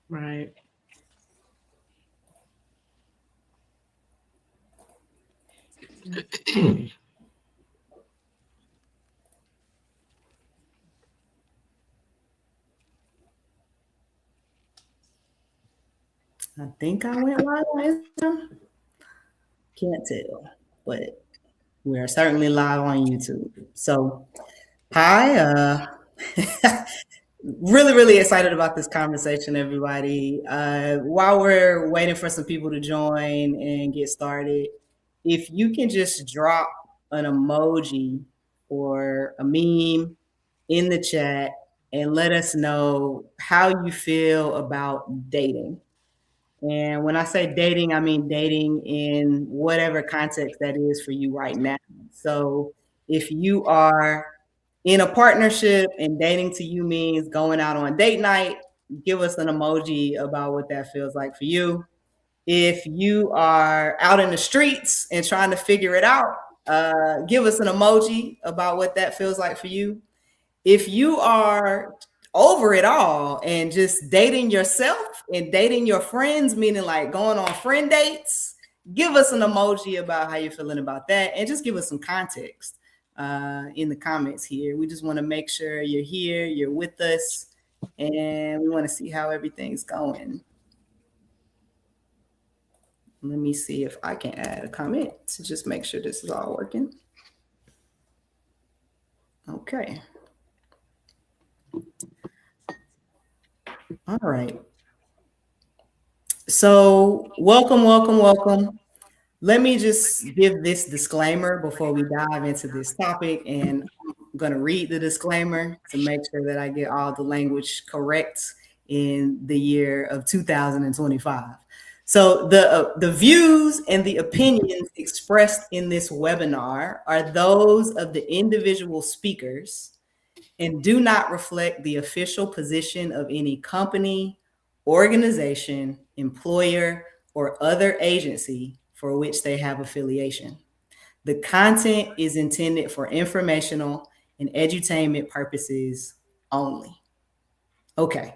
Right. I think I went live on Instagram. Can't tell, but we are certainly live on YouTube. So, hi, really, really excited about this conversation, everybody. While we're waiting for some people to join and get started, if you can just drop an emoji or a meme in the chat and let us know how you feel about dating. And when I say dating, I mean dating in whatever context that is for you right now. So if you are in a partnership and dating to you means going out on date night, give us an emoji about what that feels like for you. If you are out in the streets and trying to figure it out, give us an emoji about what that feels like for you. If you are over it all and just dating yourself and dating your friends, meaning like going on friend dates, give us an emoji about how you're feeling about that and just give us some context in the comments here. We just want to make sure you're here, you're with us, and we want to see how everything's going. Let me see if I can add a comment to just make sure this is all working. Okay. All right. So, welcome, welcome, welcome. Let me just give this disclaimer before we dive into this topic. And I'm going to read the disclaimer to make sure that I get all the language correct in the year of 2025. So, the views and the opinions expressed in this webinar are those of the individual speakers and do not reflect the official position of any company, organization, employer, or other agency for which they have affiliation. The content is intended for informational and edutainment purposes only. Okay,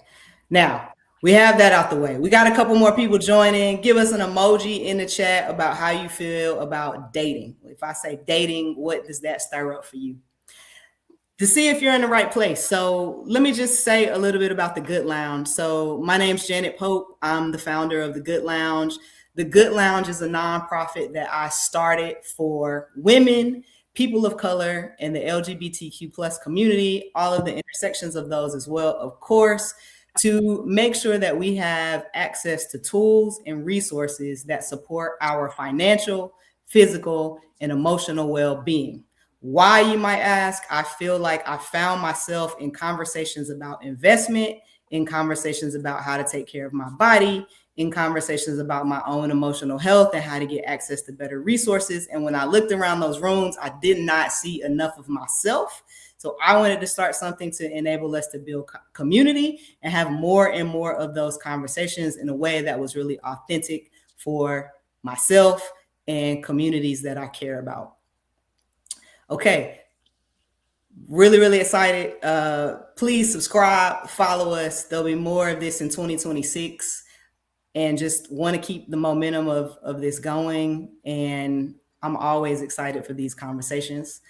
now we have that out the way. We got a couple more people joining. Give us an emoji in the chat about how you feel about dating. If I say dating, what does that stir up for you? To see if you're in the right place. So let me just say a little bit about the Good Lounge. So my name's Janet Pope. I'm the founder of the Good Lounge. The Good Lounge is a nonprofit that I started for women, people of color, and the LGBTQ plus community, all of the intersections of those as well, of course, to make sure that we have access to tools and resources that support our financial, physical, and emotional well-being. Why, you might ask? I feel like I found myself in conversations about investment, in conversations about how to take care of my body, in conversations about my own emotional health and how to get access to better resources. And when I looked around those rooms, I did not see enough of myself. So I wanted to start something to enable us to build community and have more and more of those conversations in a way that was really authentic for myself and communities that I care about. Okay, really, really excited. Please subscribe, follow us. There'll be more of this in 2026. And just want to keep the momentum of this going. And I'm always excited for these conversations.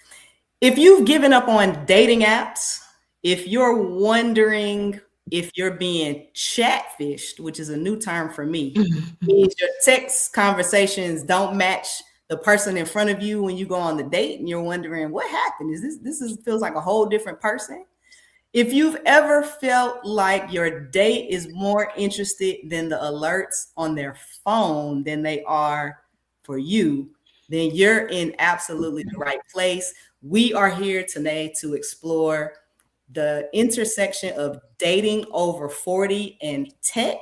If you've given up on dating apps, if you're wondering if you're being chatfished, which is a new term for me, means your text conversations don't match the person in front of you when you go on the date and you're wondering what happened. Is this feels like a whole different person? If you've ever felt like your date is more interested than the alerts on their phone than they are for you, then you're in absolutely the right place. We are here today to explore the intersection of dating over 40 and tech.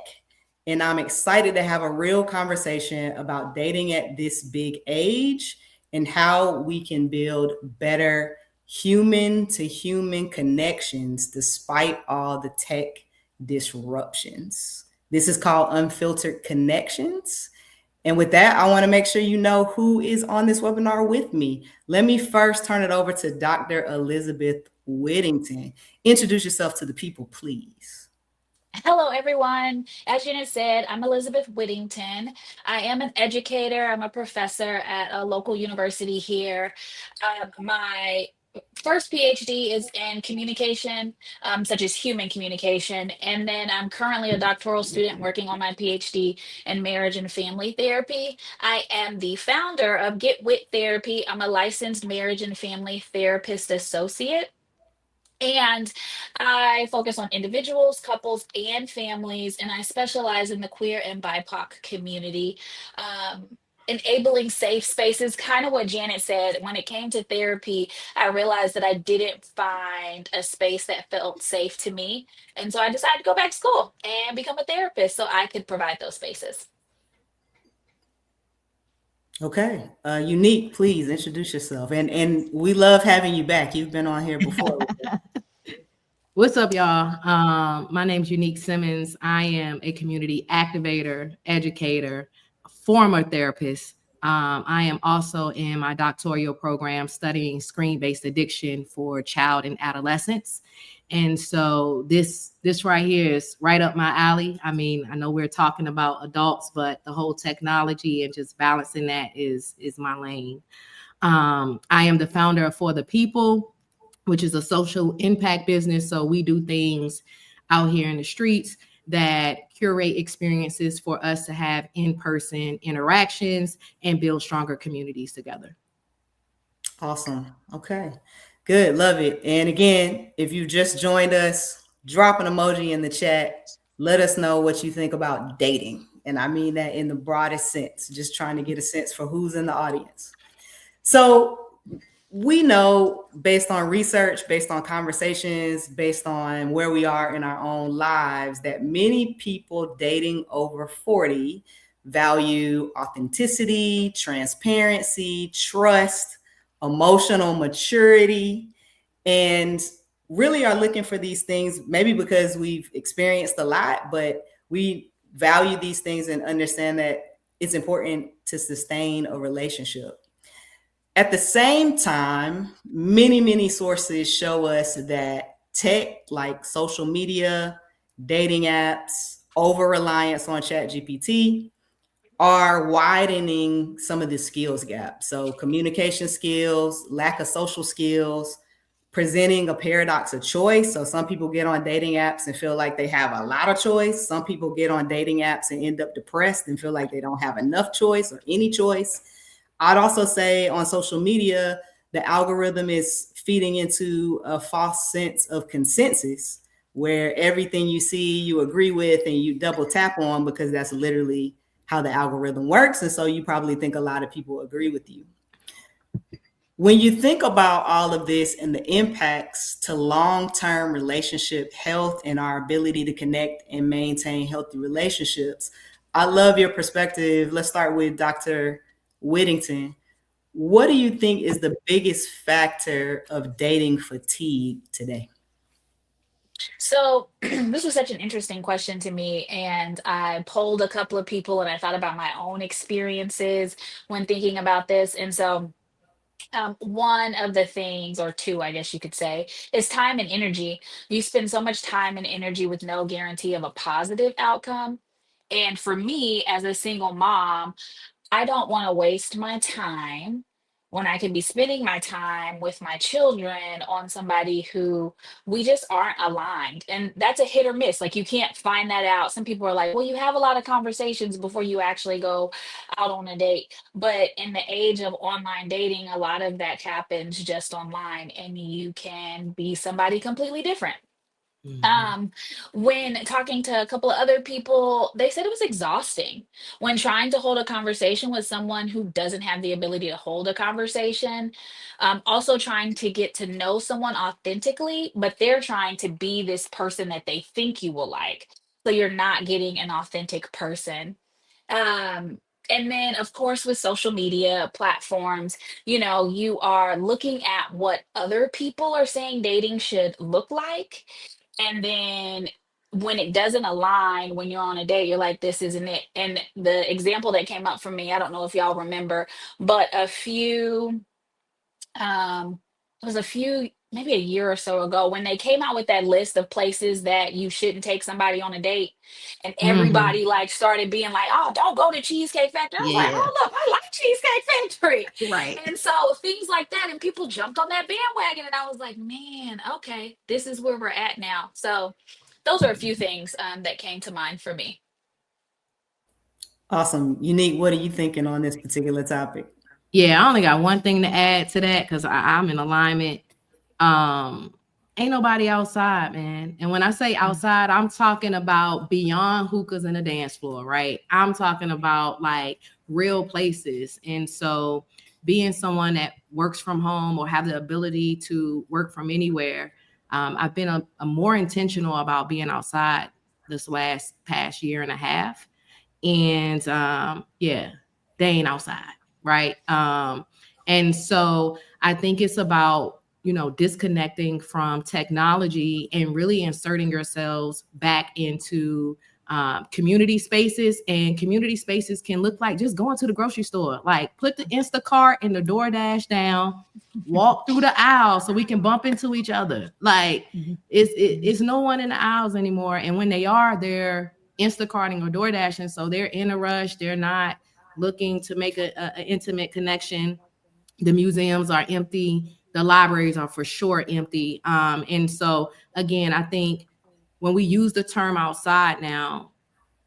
And I'm excited to have a real conversation about dating at this big age and how we can build better human to human connections despite all the tech disruptions. This is called Unfiltered Connections. And with that, I want to make sure you know who is on this webinar with me. Let me first turn it over to Dr. Elizabeth Whittington. Introduce yourself to the people, please. Hello, everyone. As Jenna said, I'm Elizabeth Whittington. I am an educator. I'm a professor at a local university here. My first PhD is in communication, such as human communication. And then I'm currently a doctoral student working on my PhD in marriage and family therapy. I am the founder of Get Whitt Therapy. I'm a licensed marriage and family therapist associate. And I focus on individuals, couples, and families, and I specialize in the queer and BIPOC community. Enabling safe spaces, kind of what Janet said. When it came to therapy, I realized that I didn't find a space that felt safe to me. And so I decided to go back to school and become a therapist so I could provide those spaces. Okay. Unique, please introduce yourself. And we love having you back. You've been on here before. What's up, y'all? My name's Unique Simmons. I am a community activator, educator, former therapist. I am also in my doctoral program studying screen-based addiction for child and adolescents. And so this right here is right up my alley. I mean, I know we're talking about adults, but the whole technology and just balancing that is my lane. I am the founder of For the People, which is a social impact business. So we do things out here in the streets that curate experiences for us to have in-person interactions and build stronger communities together. Awesome. Okay. Good. Love it. And again, if you just joined us, drop an emoji in the chat. Let us know what you think about dating. And I mean that in the broadest sense, just trying to get a sense for who's in the audience. So we know based on research, based on conversations, based on where we are in our own lives, that many people dating over 40 value authenticity, transparency, trust, emotional maturity, and really are looking for these things, maybe because we've experienced a lot, but we value these things and understand that it's important to sustain a relationship. At the same time, many sources show us that tech like social media, dating apps, over reliance on ChatGPT are widening some of the skills gap. So, communication skills, lack of social skills, presenting a paradox of choice. So, some people get on dating apps and feel like they have a lot of choice. Some people get on dating apps and end up depressed and feel like they don't have enough choice or any choice. I'd also say on social media, the algorithm is feeding into a false sense of consensus where everything you see you agree with and you double tap on because that's literally how the algorithm works. And so you probably think a lot of people agree with you. When you think about all of this and the impacts to long-term relationship health and our ability to connect and maintain healthy relationships, I love your perspective. Let's start with Dr. Whittington. What do you think is the biggest factor of dating fatigue today? So, this was such an interesting question to me. And I polled a couple of people and I thought about my own experiences when thinking about this. And so, one of the things, or two, I guess you could say, is time and energy. You spend so much time and energy with no guarantee of a positive outcome. And for me, as a single mom, I don't want to waste my time when I can be spending my time with my children on somebody who we just aren't aligned. And that's a hit or miss. Like you can't find that out. Some people are like, well, you have a lot of conversations before you actually go out on a date. But in the age of online dating, a lot of that happens just online and you can be somebody completely different. Mhm. um when talking to a couple of other people, they said it was exhausting when trying to hold a conversation with someone who doesn't have the ability to hold a conversation. Also trying to get to know someone authentically, but they're trying to be this person that they think you will like, so you're not getting an authentic person. um and then of course with social media platforms, you are looking at what other people are saying dating should look like, and then when it doesn't align, when you're on a date, you're like, this isn't it. And the example that came up for me, I don't know if y'all remember, but it was a few maybe a year or so ago when they came out with that list of places that you shouldn't take somebody on a date, and Mhm. everybody like started being like, "Oh, don't go to Cheesecake Factory." I was like, Yeah. "Hold up, I like Cheesecake Factory," Right. and so things like that, and people jumped on that bandwagon, and I was like, "Man, okay, this is where we're at now." So, those are a few things that came to mind for me. Awesome. Unique, what are you thinking on this particular topic? Yeah, I only got one thing to add to that because I'm in alignment. Um, Ain't nobody outside, man. And when I say outside, I'm talking about beyond hookahs and a dance floor, right? I'm talking about like real places. And so being someone that works from home or have the ability to work from anywhere, I've been a more intentional about being outside this last past year and a half. And yeah, they ain't outside, right? And so I think it's about, you know, disconnecting from technology and really inserting yourselves back into community spaces. And community spaces can look like just going to the grocery store, like put the Instacart and the DoorDash down, walk through the aisle so we can bump into each other. Like it's no one in the aisles anymore. And when they are, they're Instacarting or DoorDashing. So they're in a rush. They're not looking to make a intimate connection. The museums are empty. The libraries are for sure empty. And so again, I think when we use the term outside now,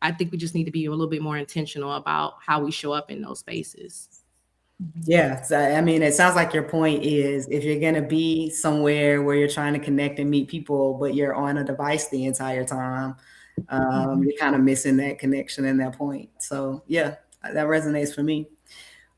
I think we just need to be a little bit more intentional about how we show up in those spaces. Yeah, so, I mean, it sounds like your point is if you're going to be somewhere where you're trying to connect and meet people, but you're on a device the entire time, you're kind of missing that connection and that point. So, yeah, that resonates for me.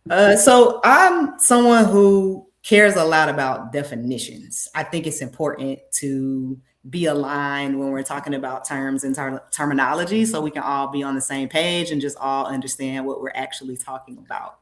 So, I'm someone who cares a lot about definitions. I think it's important to be aligned when we're talking about terms and terminology so we can all be on the same page and just all understand what we're actually talking about.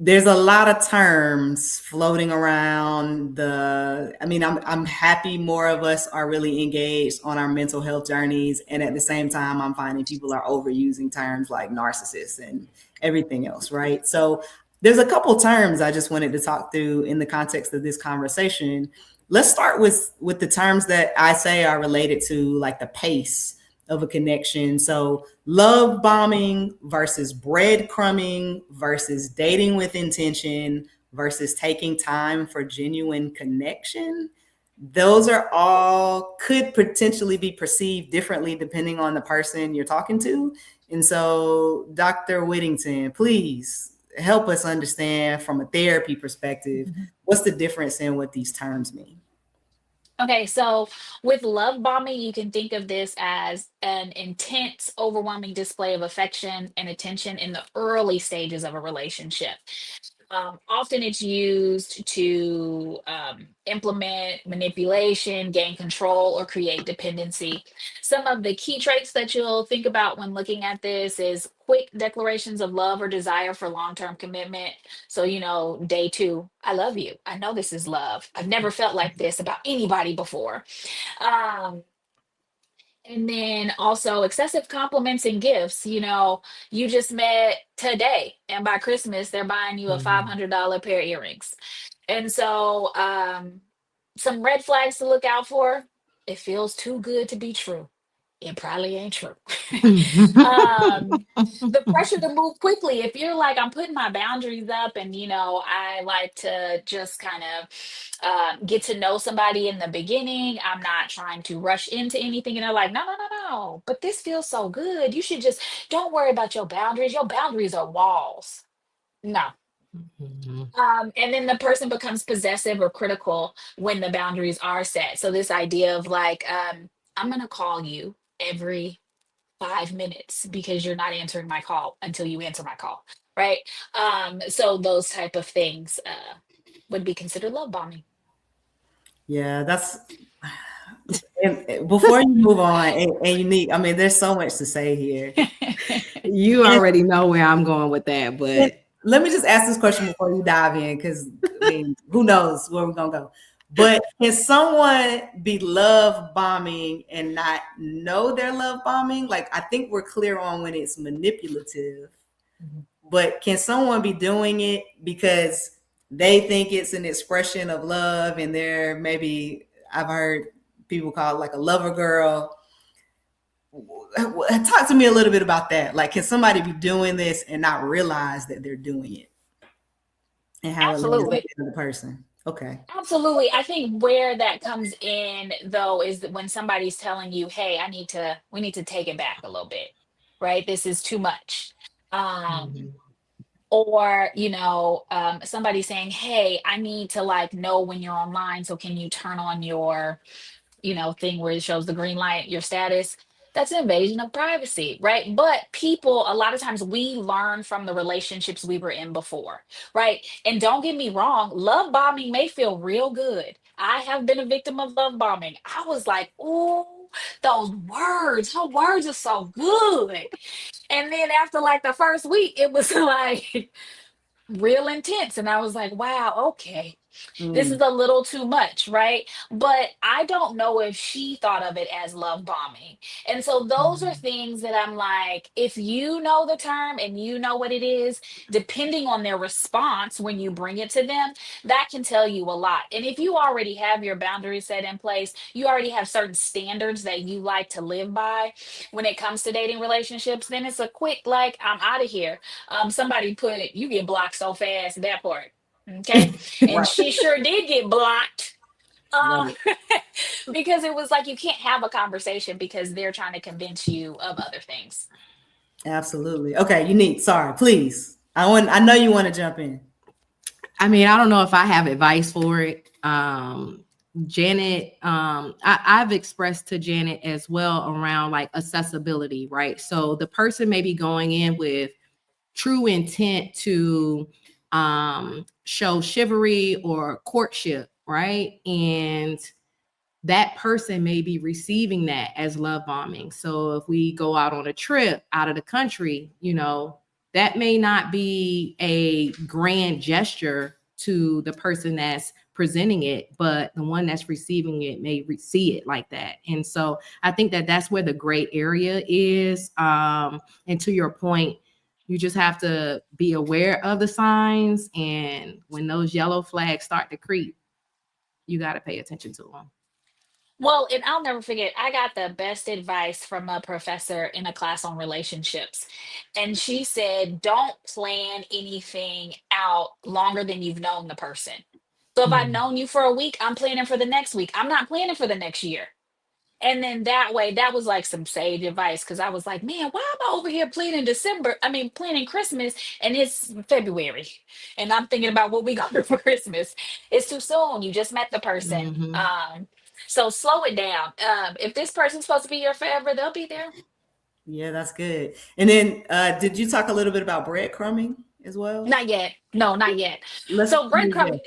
There's a lot of terms floating around I'm happy more of us are really engaged on our mental health journeys, and at the same time I'm finding people are overusing terms like narcissist and everything else, right? So there's a couple terms I just wanted to talk through in the context of this conversation. Let's start with the terms that I say are related to like the pace of a connection. So love bombing versus breadcrumbing versus dating with intention versus taking time for genuine connection. Those are all could potentially be perceived differently depending on the person you're talking to. And so, Dr. Whittington, please help us understand from a therapy perspective what's the difference in what these terms mean. Okay, so with love bombing, you can think of this as an intense, overwhelming display of affection and attention in the early stages of a relationship. Often it's used to implement manipulation, gain control, or create dependency. Some of the key traits that you'll think about when looking at this is quick declarations of love or desire for long-term commitment. So, day two, I love you. I know this is love. I've never felt like this about anybody before. Um, and then also excessive compliments and gifts. You just met today, and by Christmas, they're buying you a Mhm. $500 pair of earrings. And so, some red flags to look out for. It feels too good to be true. It probably ain't true. um, the pressure to move quickly. If you're like, I'm putting my boundaries up, and I like to just kind of get to know somebody in the beginning. I'm not trying to rush into anything. And they're like, no, no, no, no. But this feels so good. You should just don't worry about your boundaries. Your boundaries are walls. No. Mhm. And then the person becomes possessive or critical when the boundaries are set. So this idea of like, I'm gonna call you every 5 minutes because you're not answering my call until you answer my call, right? So those type of things would be considered love bombing. Yeah, that's and before you move on, and unique, I mean, there's so much to say here. You And, already know where I'm going with that, and but let me just ask this question before you dive in, because I mean, who knows where we're gonna go. But can someone be love bombing and not know they're love bombing? Like, I think we're clear on when it's manipulative, but can someone be doing it because they think it's an expression of love, and they're maybe, I've heard people call it like a lover girl. Talk to me a little bit about that. Like, can somebody be doing this and not realize that they're doing it, and how it lands on Absolutely. the other person? Okay. Absolutely. I think where that comes in though is that when somebody's telling you, "Hey, we need to take it back a little bit." Right? This is too much. Um Mhm. or, somebody saying, "Hey, I need to like know when you're online, so can you turn on your thing where it shows the green light, your status?" That's an invasion of privacy, right? But people, a lot of times, we learn from the relationships we were in before, right? And don't get me wrong, love bombing may feel real good. I have been a victim of love bombing. I was like, "Ooh, those words, her words are so good." And then after like the first week, it was like real intense. And I was like, "Wow, okay, this is Mm. a little too much," right? But I don't know if she thought of it as love bombing. And so those are Mhm. things that I'm like, if you know the term and you know what it is, depending on their response when you bring it to them, that can tell you a lot. And if you already have your boundaries set in place, you already have certain standards that you like to live by when it comes to dating relationships, then it's a quick, like, I'm out of here. Somebody put it, you get blocked so fast, that part. Okay. And Right. she sure did get blocked. Love Uh, it. because it was like you can't have a conversation because they're trying to convince you of other things. Absolutely. Okay, Unique. Sorry, please. I know you want to jump in. I mean, I don't know if I have advice for it. Janet, I've expressed to Janet as well around like accessibility, right? So the person may be going in with true intent to show chivalry or courtship, right? And that person may be receiving that as love bombing. So if we go out on a trip out of the country, that may not be a grand gesture to the person that's presenting it, but the one that's receiving it may see it like that. And so I think that that's where the gray area is. And to your point, you just have to be aware of the signs. And when those yellow flags start to creep, you got to pay attention to them. Well, and I'll never forget, I got the best advice from a professor in a class on relationships. And she said, don't plan anything out longer than you've known the person. So if I've Mm. known you for a week, I'm planning for the next week. I'm not planning for the next year. And then that way, that was like some sage advice because I was like, "Man, why am I over here planning December? I mean, planning Christmas, and it's February, and I'm thinking about what we got for Christmas. It's too soon. You just met the person. Mhm. So slow it down. If this person's supposed to be here forever, they'll be there. Yeah, that's good. And then, did you talk a little bit about breadcrumbing as well? Not yet. No, not yet. Let's So yeah. breadcrumbing,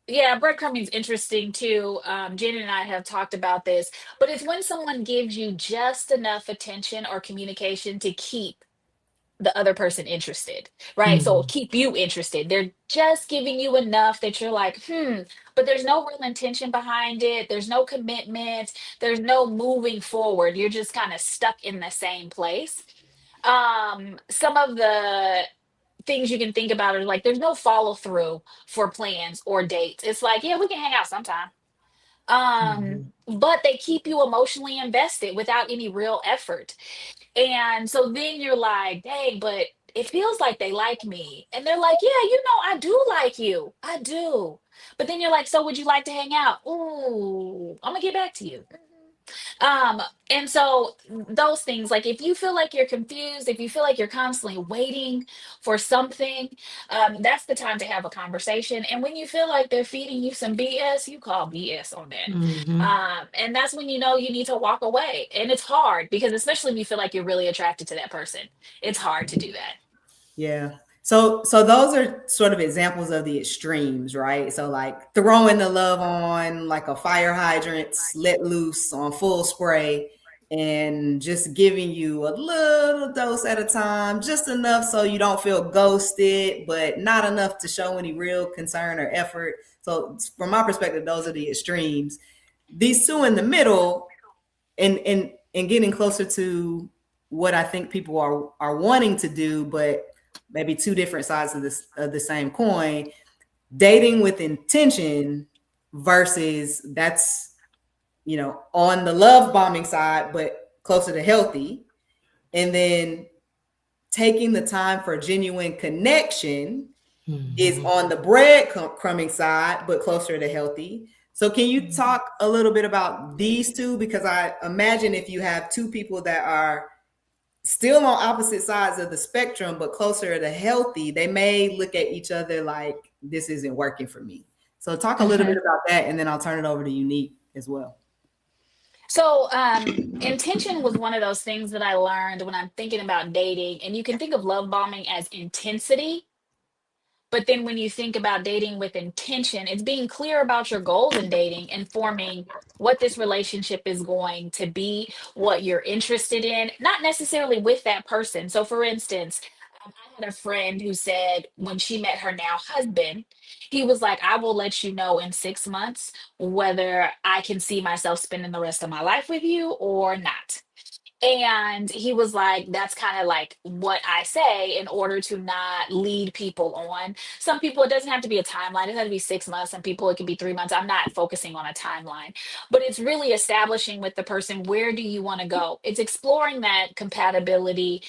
yeah, breadcrumbing is interesting too. Janet and I have talked about this, but it's when someone gives you just enough attention or communication to keep the other person interested, right? So Mhm. keep you interested. They're just giving you enough that you're like, but there's no real intention behind it. There's no commitment. There's no moving forward. You're just kind of stuck in the same place. Some of the things you can think about are like there's no follow through for plans or dates. It's like, yeah, we can hang out sometime. Mhm. But they keep you emotionally invested without any real effort. And so then you're like, dang, but it feels like they like me. And they're like, yeah, I do like you. I do. But then you're like, so would you like to hang out? Ooh, I'm gonna get back to you. Um, and so those things, like if you feel like you're confused, if you feel like you're constantly waiting for something, that's the time to have a conversation. And when you feel like they're feeding you some BS, you call BS on that. Mhm. And that's when you know you need to walk away. And it's hard because especially if you feel like you're really attracted to that person, it's hard to do that. Yeah. So those are sort of examples of the extremes, right? So like throwing the love on like a fire hydrant, let loose on full spray, and just giving you a little dose at a time, just enough so you don't feel ghosted, but not enough to show any real concern or effort. So from my perspective, those are the extremes. These two in the middle, and getting closer to what I think people are wanting to do, but maybe two different sides of the same coin. dating with intention versus that's, on the love bombing side, but closer to healthy. And then taking the time for genuine connection is on the breadcrumbing side, but closer to healthy. So can you talk a little bit about these two? Because I imagine if you have two people that are still on opposite sides of the spectrum, but closer to healthy, they may look at each other like, this isn't working for me. So talk a little bit about that, and then I'll turn it over to Unique as well. So, intention was one of those things that I learned when I'm thinking about dating. And you can think of love bombing as intensity. But then when you think about dating with intention, it's being clear about your goals in dating and forming what this relationship is going to be, what you're interested in, not necessarily with that person. So, for instance, I had a friend who said when she met her now husband, he was like, I will let you know in 6 months whether I can see myself spending the rest of my life with you or not. And he was like, that's kind of like what I say in order to not lead people on. Some people, it doesn't have to be a timeline. It doesn't have to be 6 months. Some people, it could be 3 months. I'm not focusing on a timeline, but it's really establishing with the person, where do you want to go? It's exploring that compatibility,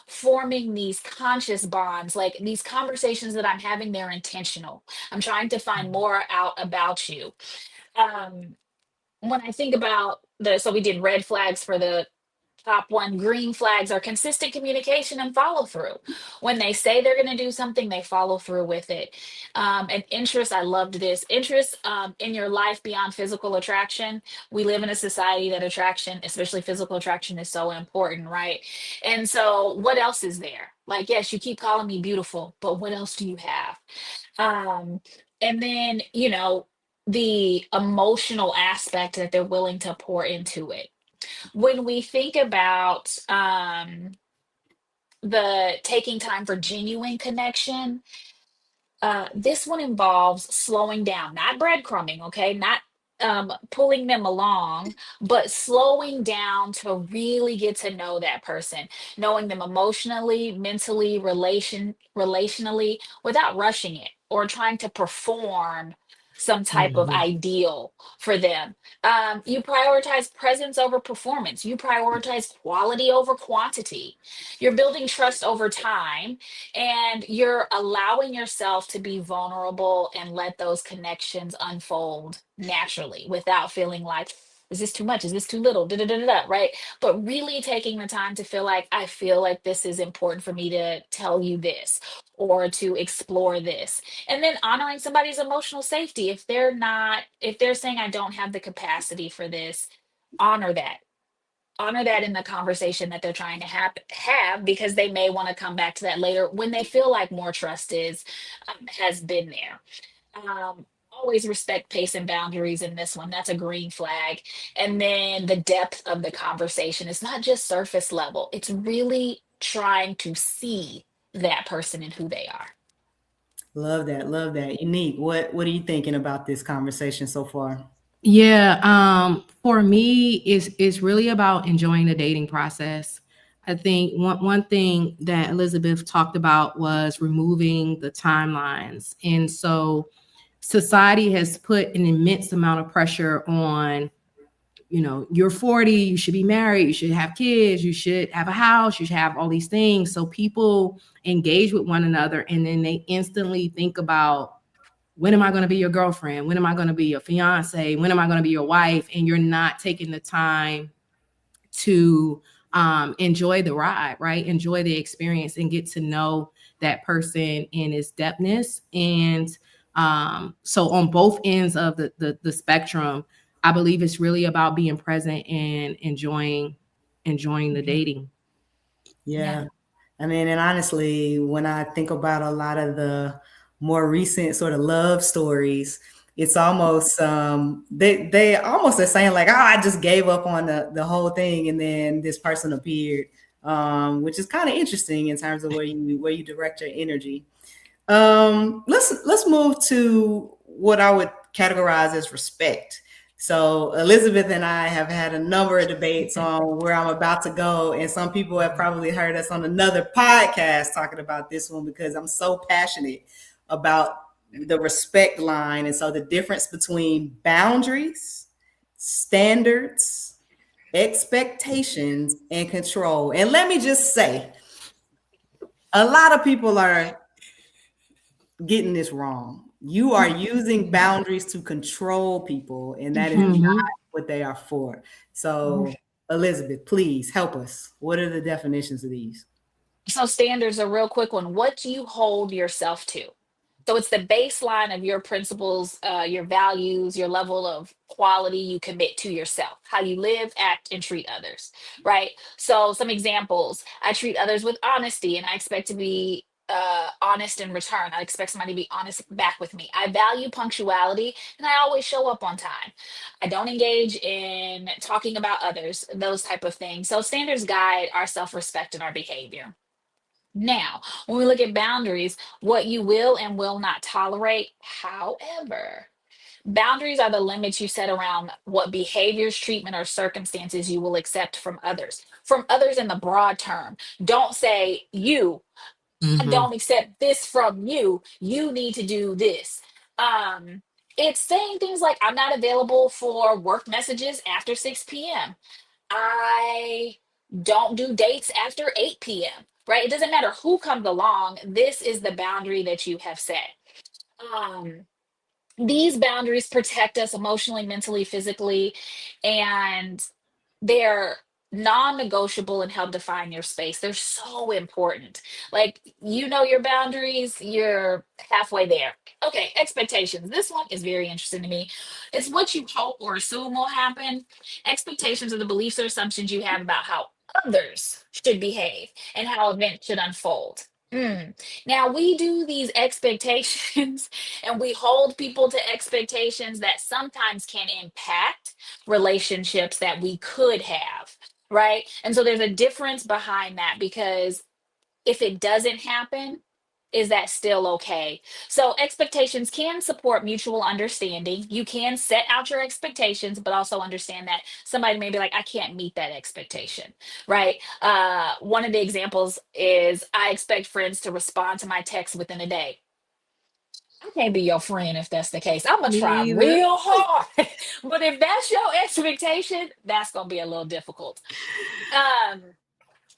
forming these conscious bonds, like these conversations that I'm having, they're intentional. I'm trying to find more out about you. Um, when I think about so we did red flags for the top one. Green flags are consistent communication and follow through. When they say they're going to do something, they follow through with it. And interest, I loved this. Interest in your life beyond physical attraction. We live in a society that attraction, especially physical attraction, is so important, right? And so, what else is there? Like, yes, you keep calling me beautiful, but what else do you have? Um, and then, the emotional aspect that they're willing to pour into it. When we think about the taking time for genuine connection, this one involves slowing down, not breadcrumbing, okay, not pulling them along, but slowing down to really get to know that person, knowing them emotionally, mentally, relationally, without rushing it or trying to perform some type of ideal for them. You prioritize presence over performance. You prioritize quality over quantity. You're building trust over time, and you're allowing yourself to be vulnerable and let those connections unfold naturally without feeling like, is this too much? Is this too little? Da, da, da, da, da, right? But really taking the time to feel like, I feel like this is important for me to tell you this or to explore this. And then honoring somebody's emotional safety. If they're saying, I don't have the capacity for this, honor that. Honor that in the conversation that they're trying to have, because they may want to come back to that later when they feel like more trust is has been there. Always respect pace and boundaries in this one. That's a green flag. And then the depth of the conversation is not just surface level. It's really trying to see that person and who they are. Love that. Love that. Unique. What are you thinking about this conversation so far? Yeah, for me, it's really about enjoying the dating process. I think one thing that Elizabeth talked about was removing the timelines. And so society has put an immense amount of pressure on, you're 40, you should be married, you should have kids, you should have a house, you should have all these things. So people engage with one another, and then they instantly think about, when am I going to be your girlfriend? When am I going to be your fiance? When am I going to be your wife? And you're not taking the time to enjoy the ride, right? Enjoy the experience and get to know that person in its depthness. And so on both ends of the spectrum, I believe it's really about being present and enjoying the dating. Yeah. I mean, and honestly, when I think about a lot of the more recent sort of love stories, it's almost they almost are saying like, oh, I just gave up on the whole thing, and then this person appeared, which is kind of interesting in terms of where you direct your energy. Let's move to what I would categorize as respect. So Elizabeth and I have had a number of debates on where I'm about to go, and some people have probably heard us on another podcast talking about this one because I'm so passionate about the respect line. And so the difference between boundaries, standards, expectations, and control. And let me just say, a lot of people are getting this wrong. You are using boundaries to control people, and that is not what they are for. So, Elizabeth, please help us. What are the definitions of these? So standards, a real quick one. What do you hold yourself to? So it's the baseline of your principles, your values, your level of quality you commit to yourself, how you live, act, and treat others, right? So some examples: I treat others with honesty, and I expect to be honest in return. I expect somebody to be honest back with me. I value punctuality, and I always show up on time. I don't engage in talking about others, those type of things. So standards guide our self-respect and our behavior. Now, when we look at boundaries, what you will and will not tolerate, however, boundaries are the limits you set around what behaviors, treatment, or circumstances you will accept from others. From others in the broad term. Don't say, you, I don't accept this from you. You need to do this. Um, it's saying things like, I'm not available for work messages after 6 p.m. I don't do dates after 8 p.m., right? It doesn't matter who comes along. This is the boundary that you have set. Um, these boundaries protect us emotionally, mentally, physically, and they're non-negotiable and help define your space. They're so important. Like, you know your boundaries, you're halfway there. Okay, expectations. This one is very interesting to me. It's what you hope or assume will happen. Expectations are the beliefs or assumptions you have about how others should behave and how events should unfold. Now we do these expectations and we hold people to expectations that sometimes can impact relationships that we could have, right? And so there's a difference behind that, because if it doesn't happen, is that still okay? So expectations can support mutual understanding. You can set out your expectations, but also understand that somebody may be like, I can't meet that expectation, right? One of the examples is, I expect friends to respond to my text within a day. I can't be your friend if that's the case. I'm gonna Me try either. real hard. But if that's your expectation, that's gonna be a little difficult. Um,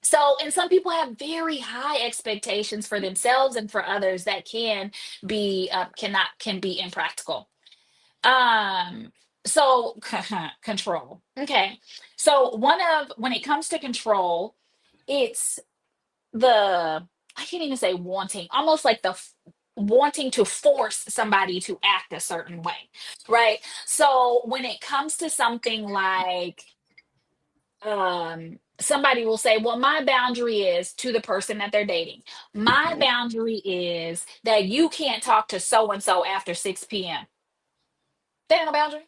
so, and some people have very high expectations for themselves and for others that can be impractical. Um, so control. Okay. So when it comes to control, it's the, I can't even say wanting, almost like wanting to force somebody to act a certain way, right? So when it comes to something like, somebody will say, well, my boundary is, to the person that they're dating, my boundary is that you can't talk to so and so after 6 p.m. That ain't a boundary.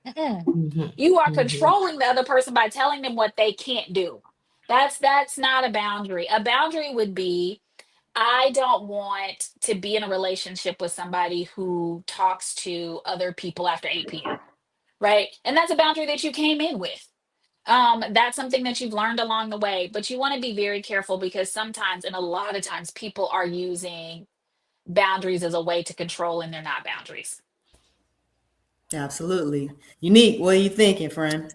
Mm-mm. You are controlling the other person by telling them what they can't do. That's not a boundary. A boundary would be, I don't want to be in a relationship with somebody who talks to other people after 8 p.m., right? And that's a boundary that you came in with. That's something that you've learned along the way, but you want to be very careful, because sometimes, and a lot of times, people are using boundaries as a way to control, and they're not boundaries. Absolutely. Unique. What are you thinking, friend?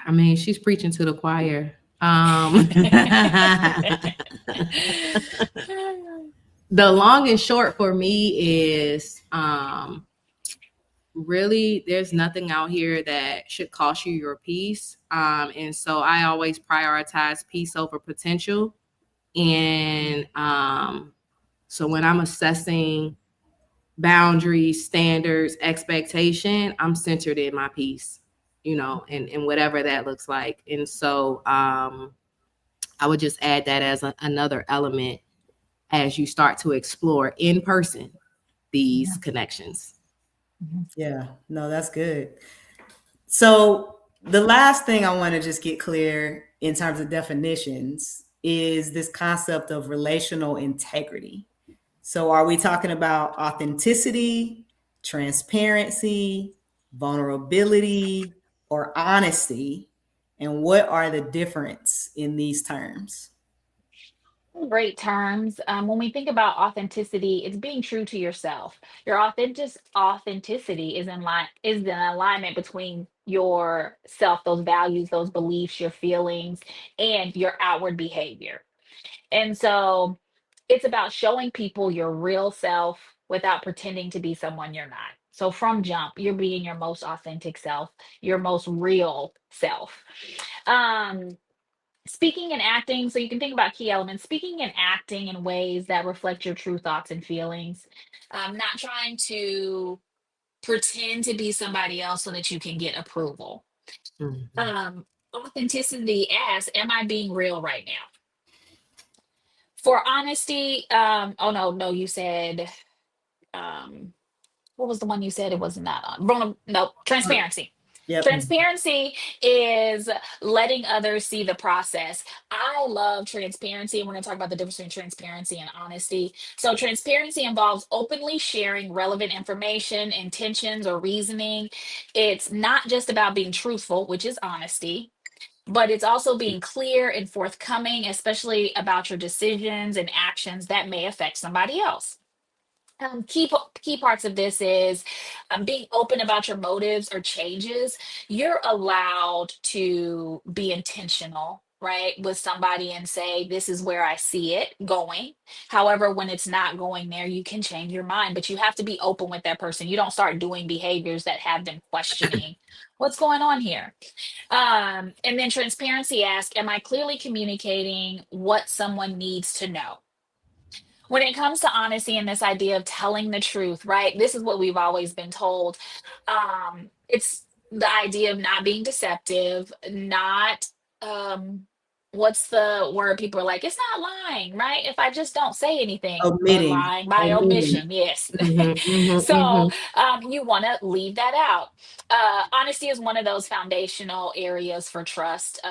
I mean, she's preaching to the choir. The long and short for me is, really, there's nothing out here that should cost you your peace. And so I always prioritize peace over potential. And so when I'm assessing boundaries, standards, expectation, I'm centered in my peace, and whatever that looks like. And so I would just add that as another element as you start to explore in person these connections. Yeah, no, that's good. So the last thing I want to just get clear in terms of definitions is this concept of relational integrity. So are we talking about authenticity, transparency, vulnerability, or honesty? And what are the difference in these terms? Great terms. When we think about authenticity, it's being true to yourself. Your authenticity is an alignment between yourself, those values, those beliefs, your feelings, and your outward behavior. And so it's about showing people your real self without pretending to be someone you're not. So from jump, you're being your most authentic self, your most real self. Um, Speaking and acting, so you can think about key elements, speaking and acting in ways that reflect your true thoughts and feelings, not trying to pretend to be somebody else so that you can get approval. Mhm. Um, Authenticity asks, am I being real right now? For honesty, oh no, you said, um, what was the one you said it was not on? No, transparency. Yep. Transparency is letting others see the process. I love transparency, and we're going to talk about the difference between transparency and honesty. So, transparency involves openly sharing relevant information, intentions, or reasoning. It's not just about being truthful, which is honesty, but it's also being clear and forthcoming, especially about your decisions and actions that may affect somebody else. Key parts of this is being open about your motives or changes. You're allowed to be intentional, right, with somebody and say, this is where I see it going. However, when it's not going there, you can change your mind, but you have to be open with that person. You don't start doing behaviors that have them questioning what's going on here. And then transparency asks, am I clearly communicating what someone needs to know? When it comes to honesty and this idea of telling the truth, right? This is what we've always been told. It's the idea of not being deceptive, not what's the word people are like, it's not lying, right? If I just don't say anything, but Omitting. lying by Omitting. omission, yes. Mhm, mhm, So mhm. you want to leave that out. Honesty is one of those foundational areas for trust.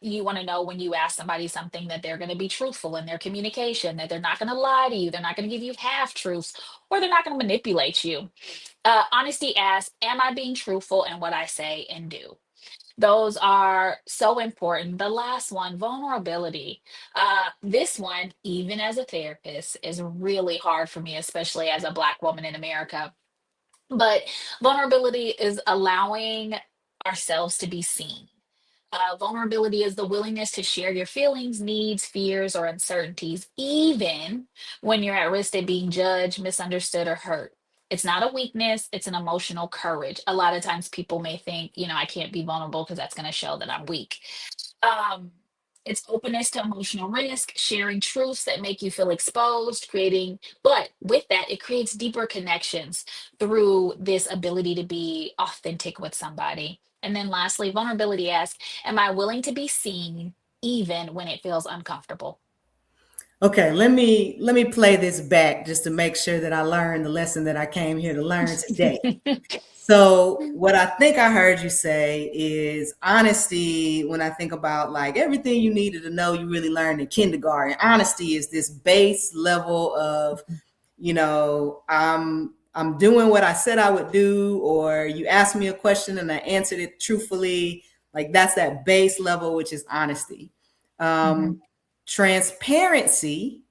You want to know when you ask somebody something that they're going to be truthful in their communication, that they're not going to lie to you, they're not going to give you half truths, or they're not going to manipulate you. Honesty asks, am I being truthful in what I say and do? Those are so important. The last one, vulnerability. This one, even as a therapist, is really hard for me, especially as a Black woman in America. But vulnerability is allowing ourselves to be seen. Vulnerability is the willingness to share your feelings, needs, fears, or uncertainties, even when you're at risk of being judged, misunderstood, or hurt. It's not a weakness, it's an emotional courage. A lot of times people may think, I can't be vulnerable because that's going to show that I'm weak. Um, it's openness to emotional risk, sharing truths that make you feel exposed, but with that, it creates deeper connections through this ability to be authentic with somebody. And then lastly, vulnerability asks, am I willing to be seen even when it feels uncomfortable? Okay, let me play this back just to make sure that I learned the lesson that I came here to learn today. So, what I think I heard you say is honesty. When I think about like everything you needed to know, you really learned in kindergarten. Honesty is this base level of, I'm doing what I said I would do, or you asked me a question and I answered it truthfully. Like that's that base level, which is honesty. Mhm. Um, Transparency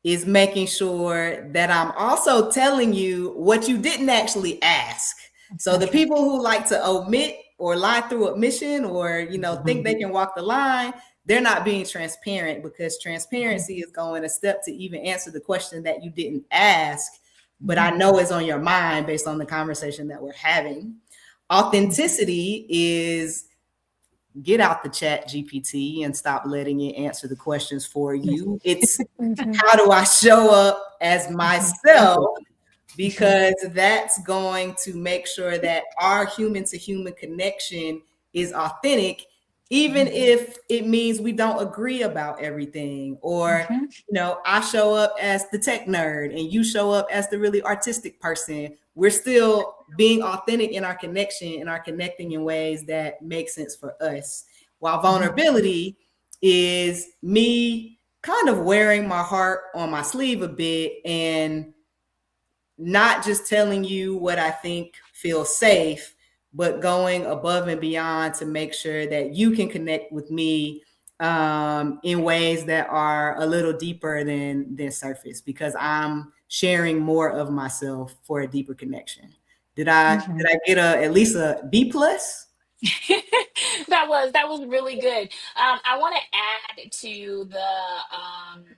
is making sure that I'm also telling you what you didn't actually ask. So the Okay. people who like to omit or lie through admission or think they Mhm. can walk the line, they're not being transparent, because Mhm. transparency is going a step to even answer the question that you didn't ask, but I Mhm. know is on your mind based on the conversation that we're having. Mhm. Authenticity is get out the chat GPT and stop letting it answer the questions for you. It's Mhm. how do I show up as Mhm. myself, Mhm. because that's going to make sure that our human to human connection is authentic, even Mhm. if it means we don't agree about everything. Or, Mhm. I show up as the tech nerd and you show up as the really artistic person. We're still being authentic in our connection and are connecting in ways that make sense for us. While Mhm. vulnerability is me kind of wearing my heart on my sleeve a bit and not just telling you what I think feels safe, but going above and beyond to make sure that you can connect with me in ways that are a little deeper than surface, because I'm sharing more of myself for a deeper connection. Did I Mhm. did I get at least a B plus? That was really good. I want to add to the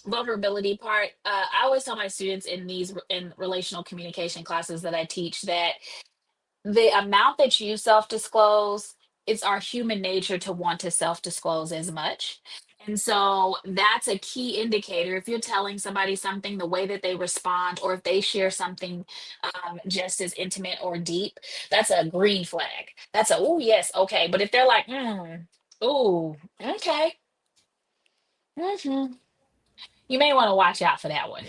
vulnerability part. I always tell my students in relational communication classes that I teach that the amount that you self disclose, it's our human nature to want to self disclose as much. And so that's a key indicator. If you're telling somebody something, the way that they respond, or if they share something just as intimate or deep, that's a green flag. That's a, oh, yes, okay. But if they're like, oh, okay, hmm you may want to watch out for that one.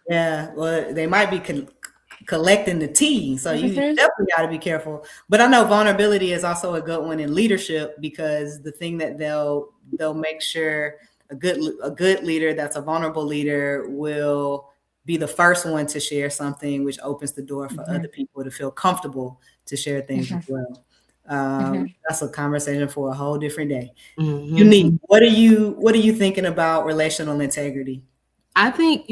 Yeah, well, they might be collecting the tea, so you Mhm, definitely got to be careful. But I know vulnerability is also a good one in leadership, because the thing that they'll make sure a good leader that's a vulnerable leader will be the first one to share something, which opens the door for mhm, other people to feel comfortable to share things as mhm, well. mhm. That's a conversation for a whole different day. Unique. Mhm. What are you thinking about relational integrity? I think,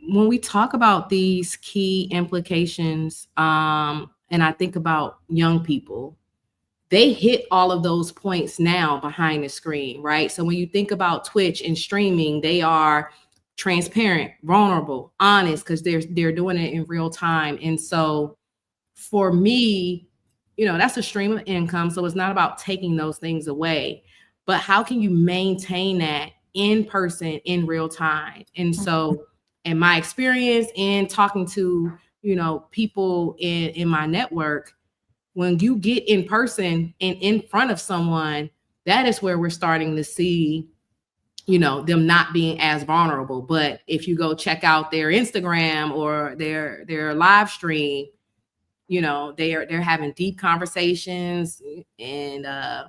when we talk about these key implications, and I think about young people, they hit all of those points now behind the screen, right? So when you think about Twitch and streaming, they are transparent, vulnerable, honest, because they're doing it in real time. And so for me, that's a stream of income. So it's not about taking those things away, but how can you maintain that in person in real time? And so, in my experience in talking to, people in my network, when you get in person and in front of someone, that is where we're starting to see, them not being as vulnerable. But if you go check out their Instagram or their live stream, they're having deep conversations, and I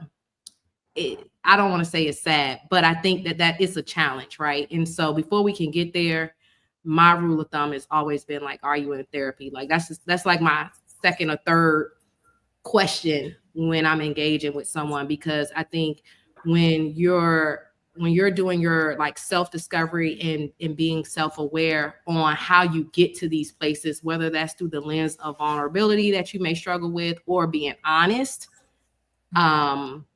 don't want to say it's sad, but I think that is a challenge, right? And so before we can get there, my rule of thumb has always been like, are you in therapy? Like that's like my second or third question when I'm engaging with someone, because I think when you're doing your like self-discovery and being self-aware on how you get to these places, whether that's through the lens of vulnerability that you may struggle with or being honest, um,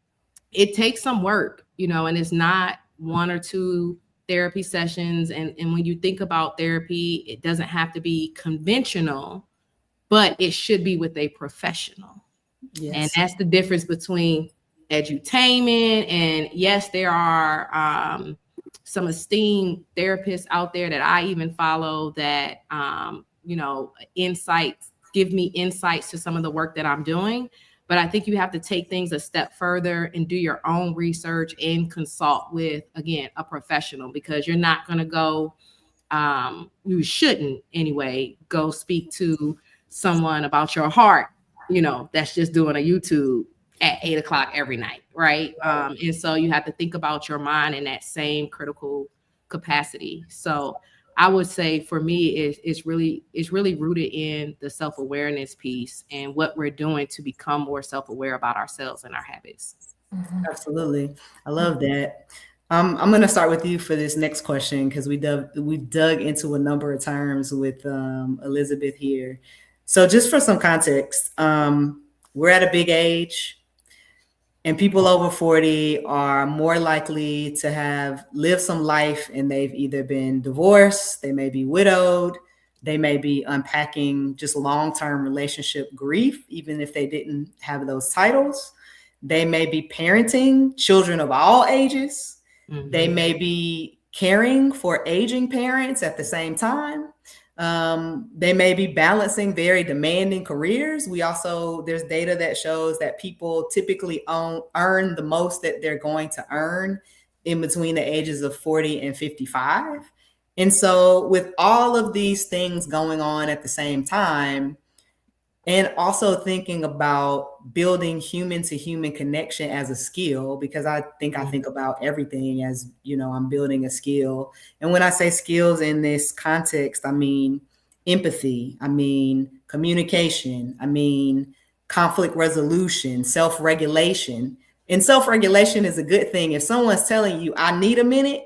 it takes some work, and it's not one or two therapy sessions. And when you think about therapy, it doesn't have to be conventional, but it should be with a professional. And Yes. that's the difference between edutainment. And yes, there are some esteemed therapists out there that I even follow that, insights, give me insights to some of the work that I'm doing. But I think you have to take things a step further and do your own research and consult with, again, a professional, because you're not going to go, you shouldn't anyway, go speak to someone about your heart, that's just doing a YouTube at 8 o'clock every night, right? And so you have to think about your mind in that same critical capacity. So I would say for me, it's really rooted in the self-awareness piece and what we're doing to become more self-aware about ourselves and our habits. Mhm. Absolutely. I love that. I'm going to start with you for this next question, because we dug into a number of terms with Elizabeth here. So just for some context, we're at a big age, and people over 40 are more likely to have lived some life, and they've either been divorced, they may be widowed, they may be unpacking just long-term relationship grief, even if they didn't have those titles. They may be parenting children of all ages. They Mhm. may be caring for aging parents at the same time. They may be balancing very demanding careers. There's data that shows that people typically earn the most that they're going to earn in between the ages of 40 and 55. And so, with all of these things going on at the same time, and also thinking about building human to human connection as a skill, because I think about everything as, I'm building a skill. And when I say skills in this context, I mean empathy, I mean communication, I mean conflict resolution, self-regulation. And self-regulation is a good thing. If someone's telling you, I need a minute,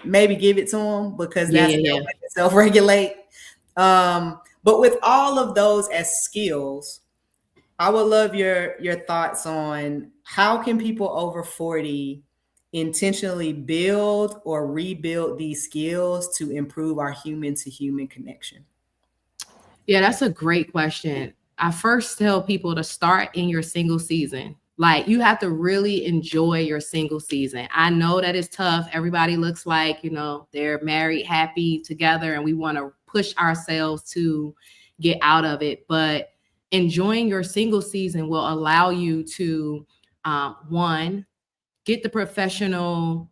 maybe give it to them, because that's their way to self-regulate. But with all of those as skills, I would love your thoughts on how can people over 40 intentionally build or rebuild these skills to improve our human to human connection? Yeah, that's a great question. I first tell people to start in your single season. Like, you have to really enjoy your single season. I know that it's tough. Everybody looks like, they're married, happy together, and we want to push ourselves to get out of it. But enjoying your single season will allow you to, one, get the professional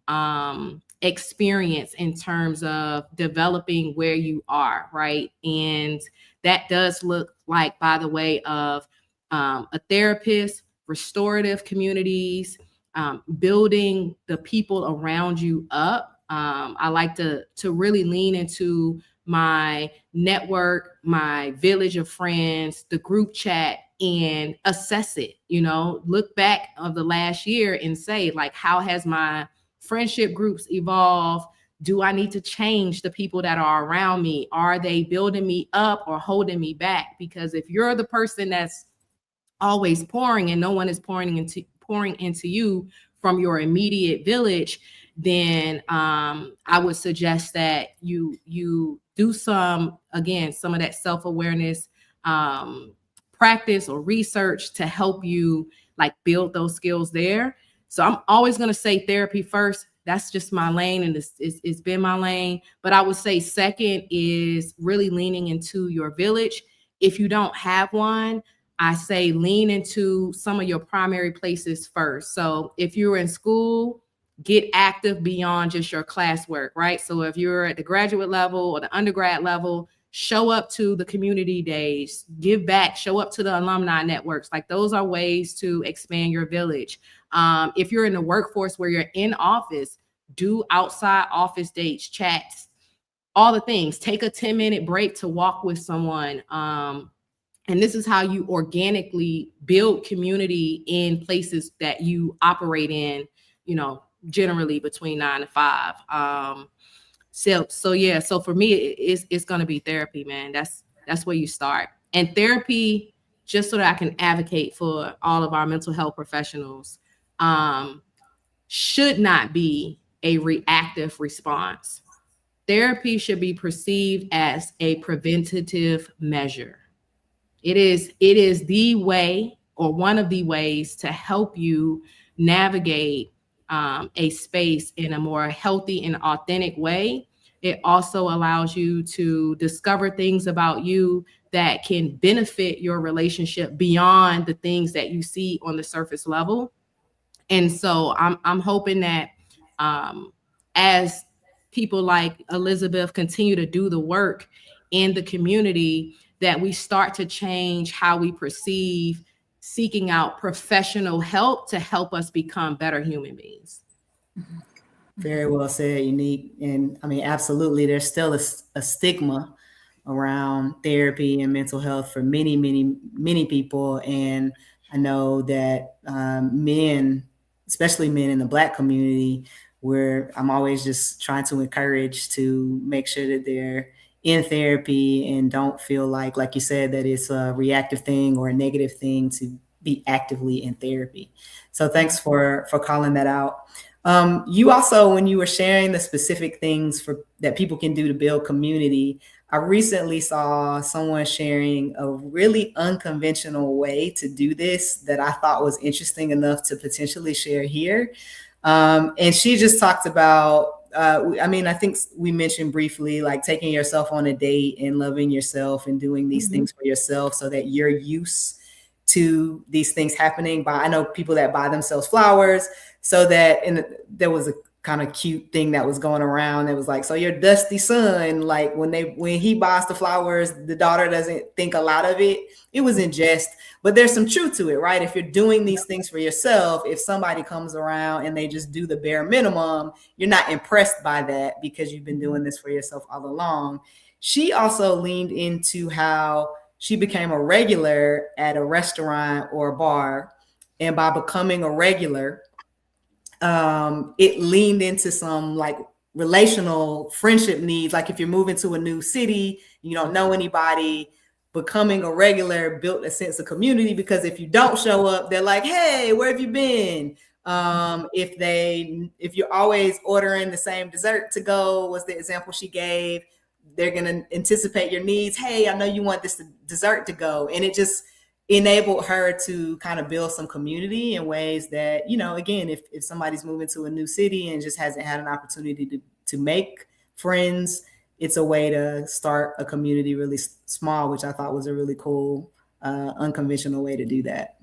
experience in terms of developing where you are, right? And that does look like, by the way, of a therapist, restorative communities, building the people around you up. I like to really lean into my network, my village of friends, the group chat, and assess it. Look back of the last year and say, like, how has my friendship groups evolved? Do I need to change the people that are around me? Are they building me up or holding me back? Because if you're the person that's always pouring and no one is pouring into you from your immediate village, then I would suggest that you do some of that self-awareness practice or research to help you like build those skills there. So I'm always going to say therapy first. That's just my lane, and it's been my lane. But I would say second is really leaning into your village. If you don't have one, I say lean into some of your primary places first. So if you're in school, get active beyond just your classwork, right? So if you're at the graduate level or the undergrad level, show up to the community days, give back, show up to the alumni networks. Like, those are ways to expand your village. If you're in the workforce where you're in office, do outside office dates, chats, all the things. Take a 10-minute break to walk with someone. And this is how you organically build community in places that you operate in, generally between 9 to 5. So for me, it's going to be therapy, man. That's where you start. And therapy, just so that I can advocate for all of our mental health professionals, should not be a reactive response. Therapy should be perceived as a preventative measure. It is the way, or one of the ways, to help you navigate a space in a more healthy and authentic way. It also allows you to discover things about you that can benefit your relationship beyond the things that you see on the surface level. And so I'm hoping that as people like Elizabeth continue to do the work in the community, that we start to change how we perceive seeking out professional help to help us become better human beings. Very well said, Unique. And I mean, absolutely, there's still a stigma around therapy and mental health for many, many, many people. And I know that men, especially men in the Black community, where I'm always just trying to encourage to make sure that they're in therapy and don't feel like you said, that it's a reactive thing or a negative thing to be actively in therapy. So thanks for calling that out. You also, when you were sharing the specific things that people can do to build community, I recently saw someone sharing a really unconventional way to do this that I thought was interesting enough to potentially share here. And she just talked about, I think we mentioned briefly, like taking yourself on a date and loving yourself and doing these things for yourself so that you're used to these things happening. I know people that buy themselves flowers, so that, and there was a kind of cute thing that was going around. It was like, so your dusty son, like when he buys the flowers, the daughter doesn't think a lot of it. It was in jest, but there's some truth to it, right? If you're doing these things for yourself, if somebody comes around and they just do the bare minimum, you're not impressed by that because you've been doing this for yourself all along. She also leaned into how she became a regular at a restaurant or a bar And by becoming a regular, it leaned into some like relational friendship needs. Like if you're moving to a new city, you don't know anybody, becoming a regular built a sense of community, because if you don't show up, they're like, hey, where have you been? If you're always ordering the same dessert to go, was the example she gave, they're going to anticipate your needs. Hey, I know you want this dessert to go. And it just enabled her to kind of build some community in ways that, you know, again, if somebody's moving to a new city and just hasn't had an opportunity to make friends, it's a way to start a community really small, which I thought was a really cool, unconventional way to do that.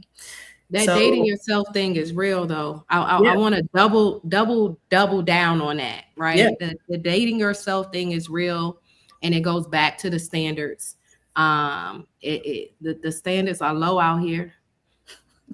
That dating yourself thing is real, though. I Yeah. want to double down on that, right? Yeah. The dating yourself thing is real, and it goes back to the standards. The standards are low out here,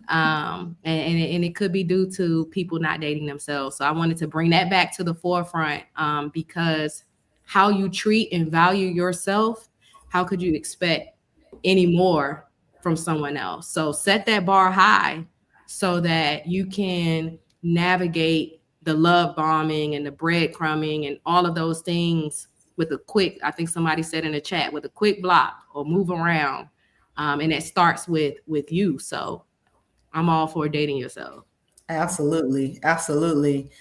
and it could be due to people not dating themselves. So I wanted to bring that back to the forefront, because how you treat and value yourself, how could you expect any more from someone else? So set that bar high so that you can navigate the love bombing and the breadcrumbing and all of those things with a quick, I think somebody said in the chat, with a quick block or move around. And it starts with you. So I'm all for dating yourself. Absolutely. Absolutely.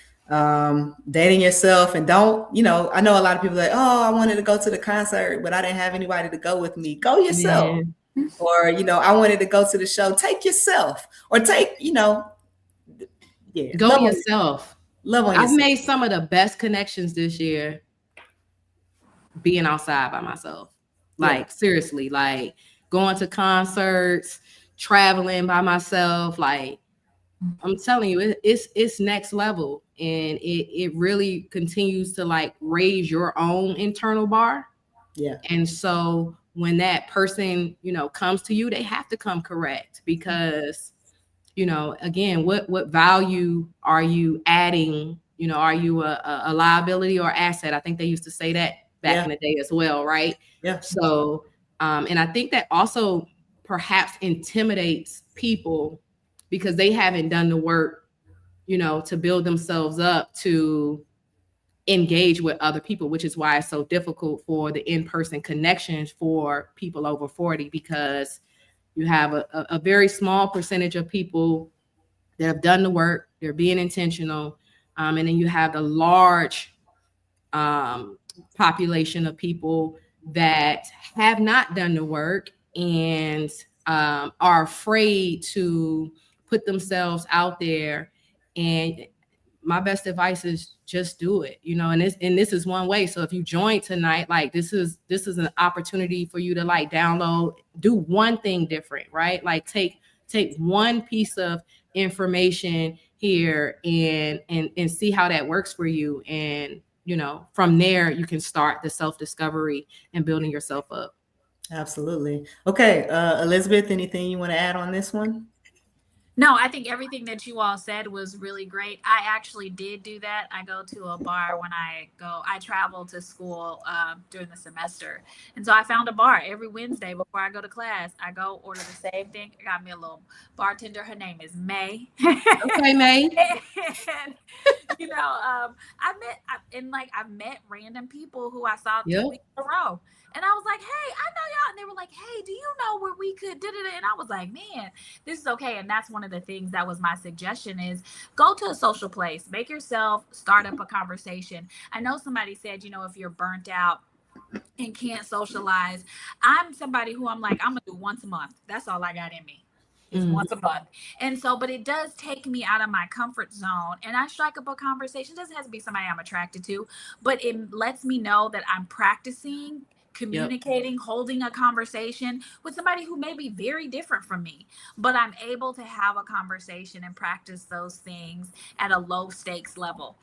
Dating yourself, and don't, you know, I know a lot of people like, oh, I wanted to go to the concert, but I didn't have anybody to go with me. Go yourself. Yeah. Or, you know, I wanted to go to the show. Take yourself, or take, you know, yeah. Go yourself. Love on yourself. I've made some of the best connections this year being outside by myself. Like, seriously, like going to concerts, traveling by myself. Like, I'm telling you, it's next level, and it really continues to like raise your own internal bar. Yeah. And so when that person, you know, comes to you, they have to come correct, because, you know, again, what value are you adding? You know, are you a liability or asset? I think they used to say that back in the day as well, right? Yeah. So, and I think that also perhaps intimidates people because they haven't done the work, you know, to build themselves up to engage with other people, which is why it's so difficult for the in-person connections for people over 40, because you have a very small percentage of people that have done the work, they're being intentional, and then you have the large population of people that have not done the work and are afraid to put themselves out there. And my best advice is just do it, you know, and this is one way. So if you join tonight, like this is an opportunity for you to like download, do one thing different, right? Like take one piece of information here and see how that works for you. And, you know, from there you can start the self-discovery and building yourself up. Absolutely. Okay. Elizabeth, anything you want to add on this one? No, I think everything that you all said was really great. I actually did do that. I go to a bar when I travel to school during the semester. And so I found a bar every Wednesday before I go to class. I go order the same thing. I got me a little bartender. Her name is May. Okay, May. And, you know, I've met random people who I saw 2 weeks in a row. And I was like, hey, I know y'all. And they were like, hey, do you know where we could do it? And I was like, man, this is okay. And that's one of the things that was my suggestion is go to a social place, make yourself start up a conversation. I know somebody said, you know, if you're burnt out and can't socialize, I'm somebody who I'm like, I'm going to do once a month. That's all I got in me. Is once a month. And so, but it does take me out of my comfort zone, and I strike up a conversation. It doesn't have to be somebody I'm attracted to, but it lets me know that I'm practicing communicating, holding a conversation with somebody who may be very different from me, but I'm able to have a conversation and practice those things at a low stakes level.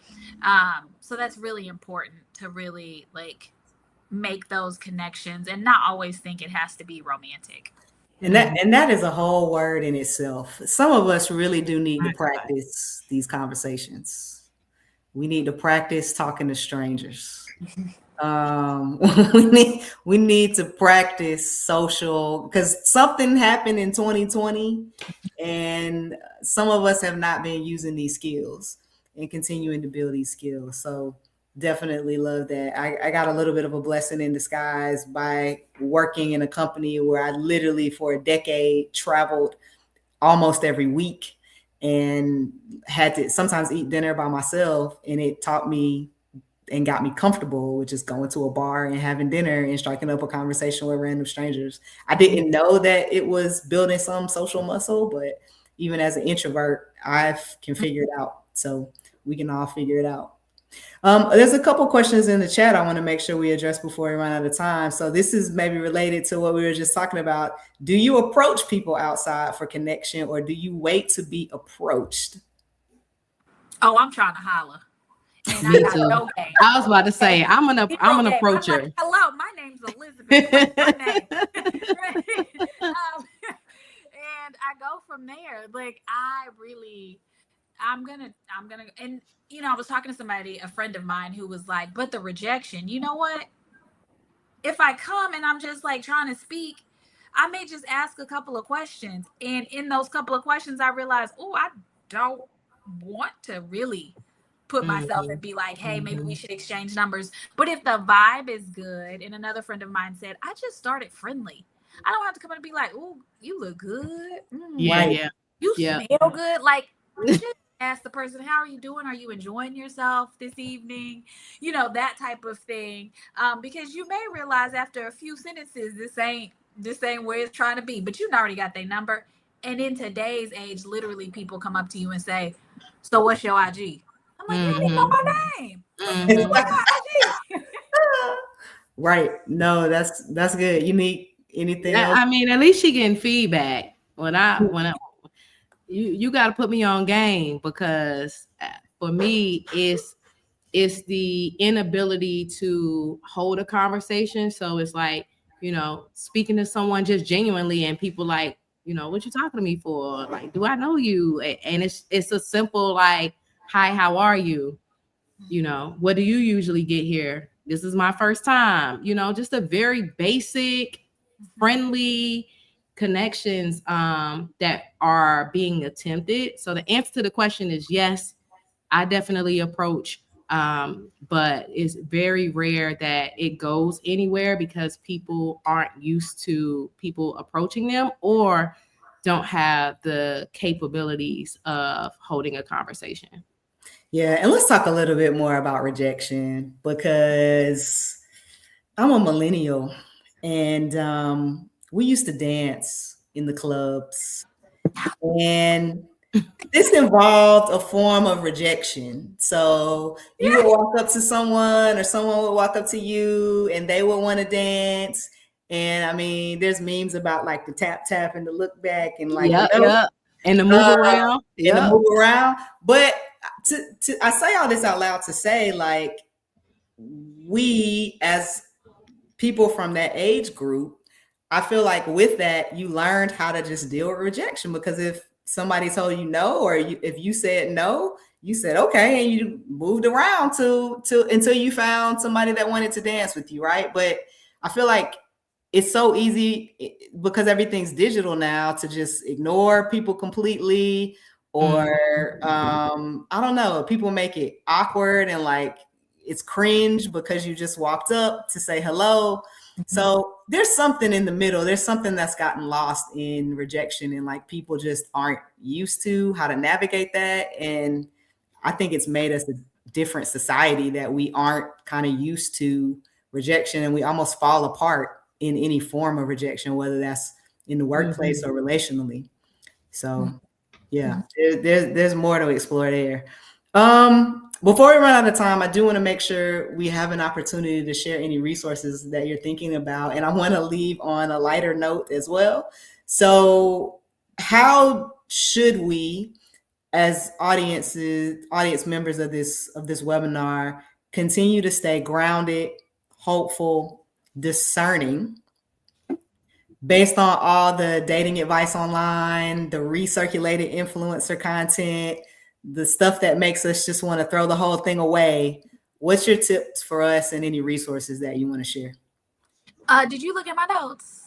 So that's really important to really like make those connections and not always think it has to be romantic. And that is a whole word in itself. Some of us really do need to practice these conversations. We need to practice talking to strangers. Um, we need to practice social, because something happened in 2020, and some of us have not been using these skills and continuing to build these skills. So definitely love that. I got a little bit of a blessing in disguise by working in a company where I literally for a decade traveled almost every week and had to sometimes eat dinner by myself, and it taught me and got me comfortable with just going to a bar and having dinner and striking up a conversation with random strangers. I didn't know that it was building some social muscle, but even as an introvert, I can figure it out. So we can all figure it out. There's a couple questions in the chat I want to make sure we address before we run out of time. So this is maybe related to what we were just talking about. Do you approach people outside for connection, or do you wait to be approached? Oh, I'm trying to holler. And Me I got too. no game. I was about to say, I'm an approacher. I'm like, hello, my name's Elizabeth. What's my name? And I go from there. Like, I'm gonna, and you know, I was talking to somebody, a friend of mine, who was like, but the rejection, you know what? If I come and I'm just like trying to speak, I may just ask a couple of questions. And in those couple of questions, I realize, oh, I don't want to really put myself and be like, hey, maybe we should exchange numbers. But if the vibe is good, and another friend of mine said, I just started friendly. I don't have to come in and be like, oh, you look good. Yeah. You smell good. Like, just ask the person, how are you doing? Are you enjoying yourself this evening? You know, that type of thing. Because you may realize after a few sentences, this ain't where it's trying to be, but you already got their number. And in today's age, literally people come up to you and say, so what's your IG? I'm like, you didn't know my name. Right. No, that's good. Unique. Anything else? I mean, at least she getting feedback. When I you got to put me on game, because for me it's the inability to hold a conversation. So it's like, you know, speaking to someone just genuinely, and people like, you know, what you talking to me for? Like, do I know you? And it's a simple like, hi, how are you? You know, what do you usually get here? This is my first time. You know, just a very basic, friendly connections that are being attempted. So the answer to the question is yes, I definitely approach, but it's very rare that it goes anywhere because people aren't used to people approaching them or don't have the capabilities of holding a conversation. Yeah, and let's talk a little bit more about rejection, because I'm a millennial, and we used to dance in the clubs, and this involved a form of rejection. So you would walk up to someone, or someone would walk up to you, and they would want to dance. And I mean, there's memes about like the tap tap and the look back and like and the move around, and the move around. But I say all this out loud to say, like, we as people from that age group, I feel like with that, you learned how to just deal with rejection, because if somebody told you no, or if you said no, you said okay, and you moved around to until you found somebody that wanted to dance with you, right? But I feel like it's so easy, because everything's digital now, to just ignore people completely, or I don't know, people make it awkward and like it's cringe because you just walked up to say hello. So there's something in the middle. There's something that's gotten lost in rejection, and like people just aren't used to how to navigate that. And I think it's made us a different society, that we aren't kind of used to rejection, and we almost fall apart in any form of rejection, whether that's in the workplace or relationally. So yeah, there's more to explore there. Before we run out of time, I do want to make sure we have an opportunity to share any resources that you're thinking about. And I want to leave on a lighter note as well. So how should we, as audience members of this webinar, continue to stay grounded, hopeful, discerning, based on all the dating advice online, the recirculated influencer content, the stuff that makes us just want to throw the whole thing away, what's your tips for us and any resources that you want to share? Did you look at my notes?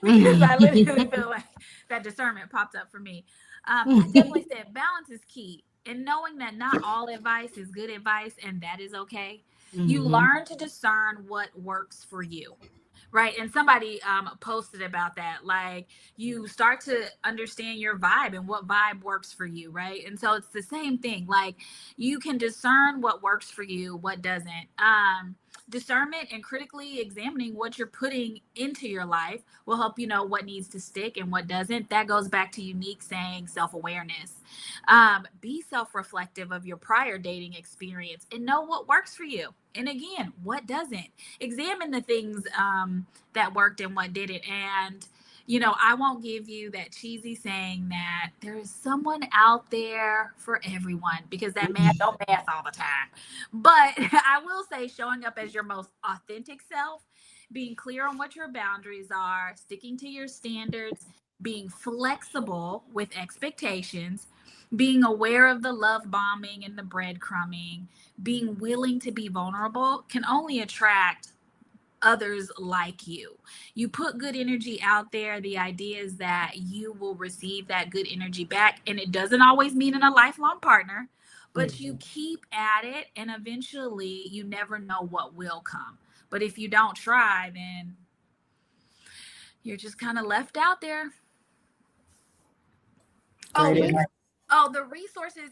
Because I literally feel like that discernment popped up for me. I definitely said balance is key. And knowing that not all advice is good advice, and that is okay. You learn to discern what works for you. Right. And somebody posted about that. Like, you start to understand your vibe and what vibe works for you. Right. And so it's the same thing. Like, you can discern what works for you, what doesn't. Discernment and critically examining what you're putting into your life will help you know what needs to stick and what doesn't. That goes back to Unique saying self-awareness. Be self-reflective of your prior dating experience and know what works for you. And again, what doesn't. Examine the things that worked and what didn't. And I won't give you that cheesy saying that there is someone out there for everyone, because that math don't math all the time. But I will say, showing up as your most authentic self, being clear on what your boundaries are, sticking to your standards, being flexible with expectations, being aware of the love bombing and the breadcrumbing, being willing to be vulnerable can only attract others like you. You put good energy out there. The idea is that you will receive that good energy back. And it doesn't always mean in a lifelong partner, but you keep at it, and eventually you never know what will come. But if you don't try, then you're just kind of left out there. The resources.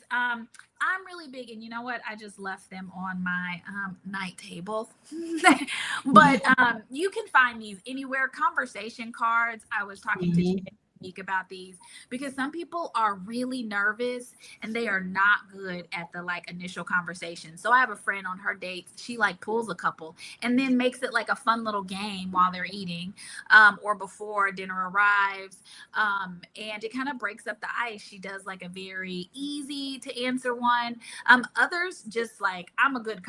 I'm really big, and you know what? I just left them on my night table. But you can find these anywhere. Conversation cards. I was talking to Unique about these, because some people are really nervous and they are not good at the initial conversation. So I have a friend on her dates, she pulls a couple and then makes it like a fun little game while they're eating, or before dinner arrives, and it kind of breaks up the ice. She does a very easy to answer one. Others just I'm a good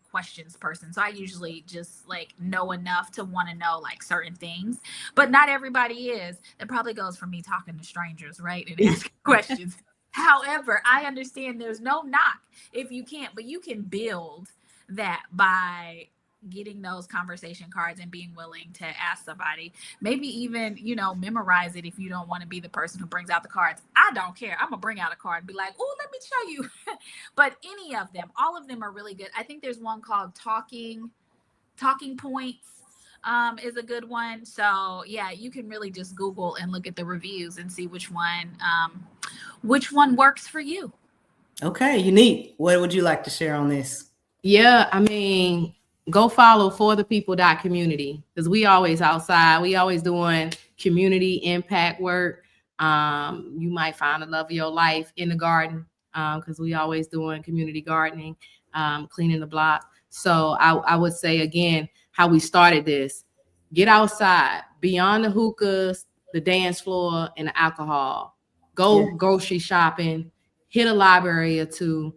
questions person, so I usually just know enough to want to know certain things, but not everybody is. That probably goes for me talking to strangers, right, and asking questions. However, I understand there's no knock if you can't, but you can build that by getting those conversation cards and being willing to ask somebody. Maybe even memorize it if you don't want to be the person who brings out the cards. I don't care. I'm gonna bring out a card and be like, oh, let me show you. But any of them, all of them are really good. I think there's one called talking points, is a good one. So yeah, you can really just Google and look at the reviews and see which one works for you. Okay, Unique, what would you like to share on this? Yeah, I mean, go follow forthepeople.community, because we always outside. We always doing community impact work. You might find the love of your life in the garden, because we always doing community gardening, cleaning the block. So I would say, again, how we started this: get outside, beyond the hookahs, the dance floor, and the alcohol. Go grocery shopping, hit a library or two.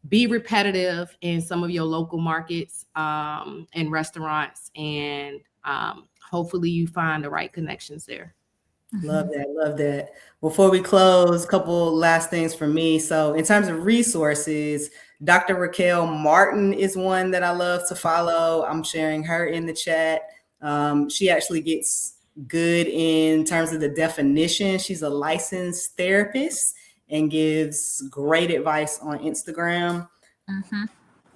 Be repetitive in some of your local markets and restaurants, and hopefully you find the right connections there. Love that. Before we close, a couple last things for me. So in terms of resources, Dr. Raquel Martin is one that I love to follow. I'm sharing her in the chat. She actually gets good in terms of the definition. She's a licensed therapist and gives great advice on Instagram.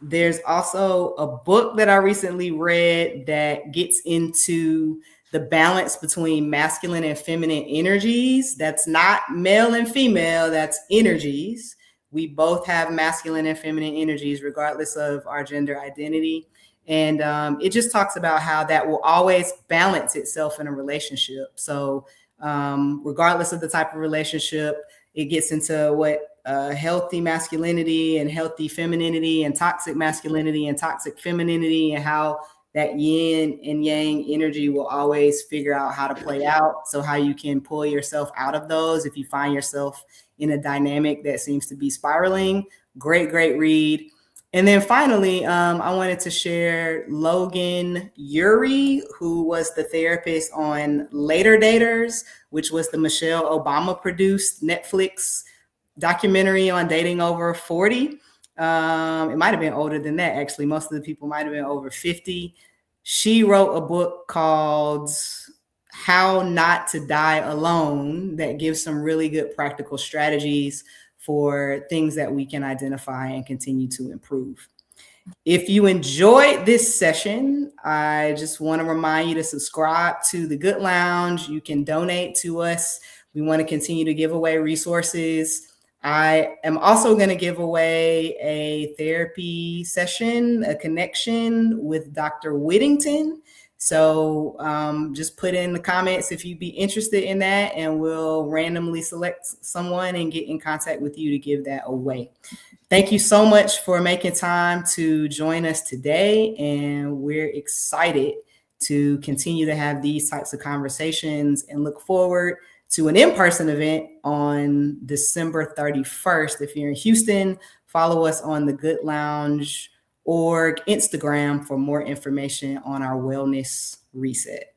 There's also a book that I recently read that gets into the balance between masculine and feminine energies. That's not male and female, that's energies. We both have masculine and feminine energies, regardless of our gender identity. And it just talks about how that will always balance itself in a relationship. So regardless of the type of relationship, it gets into what healthy masculinity and healthy femininity, and toxic masculinity and toxic femininity, and how that yin and yang energy will always figure out how to play out. So how you can pull yourself out of those if you find yourself in a dynamic that seems to be spiraling. Great read. And then finally, I wanted to share Logan Ury, who was the therapist on Later Daters, which was the Michelle Obama produced Netflix documentary on dating over 40. It might have been older than that, actually. Most of the people might have been over 50. She wrote a book called How Not to Die Alone that gives some really good practical strategies for things that we can identify and continue to improve. If you enjoyed this session, I just want to remind you to subscribe to the Good Lounge. You can donate to us. We want to continue to give away resources. I am also going to give away a therapy session, a connection with Dr. Whittington. So just put in the comments if you'd be interested in that, and we'll randomly select someone and get in contact with you to give that away. Thank you so much for making time to join us today, and we're excited to continue to have these types of conversations and look forward to an in-person event on December 31st. If you're in Houston, follow us on the Good Lounge or Instagram for more information on our wellness reset.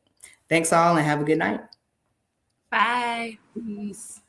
Thanks all and have a good night. Bye. Peace.